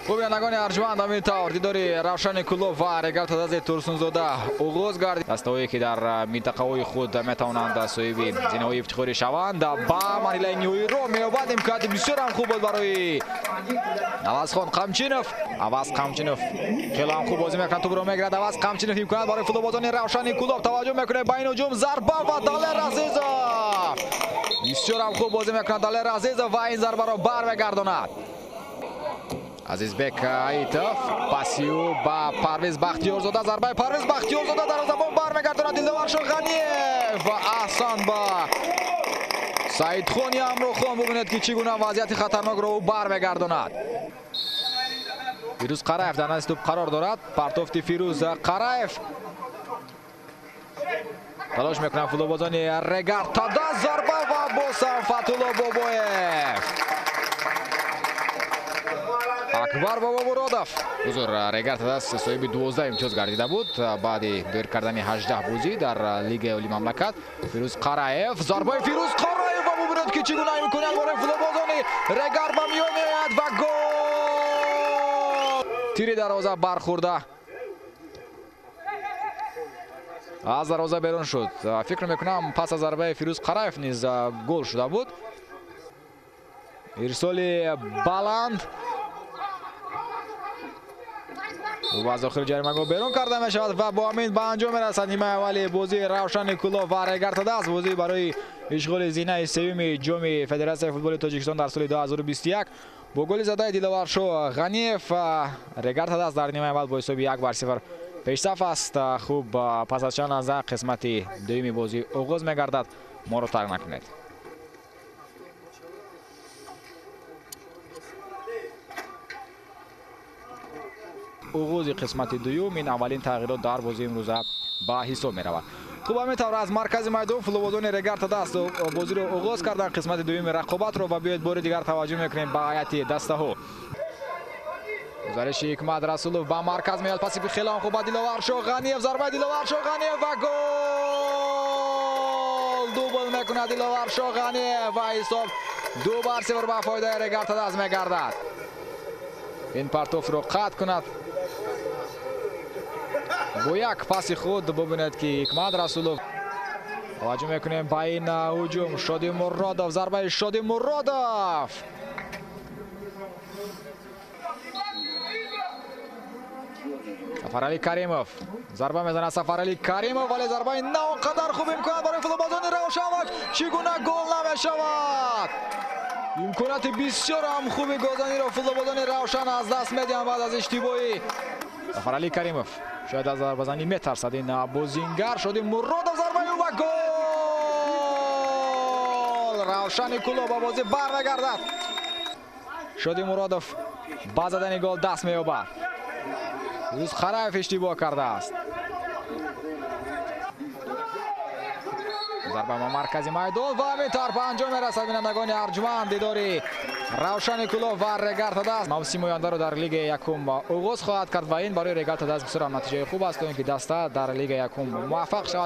خوب بینندگان ارجمند همینطور دیداری روشن کلوف و رگارت از ترسونزاده آغاز گردید. دسته‌هایی که در منطقه‌های خود میتوانند صاحب زینه‌های افتخاری شوند. با مانیلای نیوی رو می‌یابد امکانات بسیار هم خوب بود برای عوضخان قمچینوف. عوض قمچینوف خیلی هم خوب بازی می‌کند، توپ رو می‌گیرد. عوض قمچینوف امکانات برای فوتبالبازان روشن کلوف توجه می‌کنه. بین هجوم ضربه و دالر عزیزов بسیار هم خوب بازی می‌کند دالر عزیزov و این ضربه را برمیگرداند. عزیزبek ایتوف پاسیو با پرویز بختیارزاده. ضربه پرویز بختیارزاده دروازه‌بان برمیگرداند. دلدار شغنیف و احسان با سعید خونی امروخان. ببینید که چگونه وضعیت خطرناک را او برمیگرداند. فیروز قرایف در نزد توپ قرار دارد. پرتافت فیروز قرایف تلاش میکنند فوتبالبازان رگارتادا. ضربه و بازم فتولا بابایف. اکبر بابا مرادов حضور رگارتادا صاحب 12 امتیاز گردیده بود بعد دور کردن 18 بازی در لیگ اولی مملکت. فیروز قرایف. ضربه فیروز قرایف و ببینید که چگونه میکنند برای فوتبالبازان رگارت و میآید و گل. تیر دروازه برخورده از دروازه بیرون شد. فکر میکنم پس از ضربه فیروز قرایف نیز گل شده بود. ارسال بلند و از داخل جریمه بیرون کرده می شود و با همین به انجام میرسد نیمه اولی بازی روشن کلوف و رگارتادا است. بازی برای اشغال زینه سوم جام فدراسیون فوتبال تاجیکستان در سال 2021 با گل زده دیلوارشو غنیف. رگارتادا در نیمه اول با حساب 1-0 پیشرفت است. خوب پس از چند لحظه قسمت دوم بازی آغاز میگردد. ما رو ترک نکنید. آغاز قسمت دوم این اولین تغییرات در بازی امروزه با حساب می رود. خوب همینطور از مرکز میدان فوتبالبازان رگارتادا است بازی رو آغاز کردن قسمت دوم رقابت رو و بیاید بار دیگر توجه میکنیم به هیئت دسته ها. گزارش حکمت رسولوف با مرکز میاد. پاسی خیلی خوب دیلوار شغنیف. ضربه دیلوار شغنیف و گل. دوبل میکند دیلوار شغنیف و حساب 2-0 به فایده رگارتادا از میگردد. این پرتوف رو قطع کند با یک پاس خود. ببینید که حکمت رسولوف توجه میکنیم با این هجوم. شادی مرادov. ضربه شادی مرادov. سفرعلی کریموف. ضربه میزنه سفرعلی کریموف ولی ضربه نه قدر خوب امکان برای فوتبالبازان روشن چگونه گل نمیشود. امکانات بسیار هم خوبی گزینی را فوتبالبازان روشن از دست میدن بعد از اشتباهی سفرعلی کریموف. شاید از ضربه زنی میترسد این بازیگر. شد مرادov. ضربه و گل. روشن کلوف با بازی برمیگردد. شد مرادov با زدن گل دست مییابد. فیروز قرایف اشتباه کرده است. ضربه ما مرکزی میدان و همینطور به انجام میرسد. بینندگان ارجمند دیداری روشن کلوف و رگارتادا است. موسم آینده رو در لیگ یکم آغاز خواهد کرد و این برای رگارتادا بسیار نتیجه خوب است که دسته در لیگ یکم موفق شود.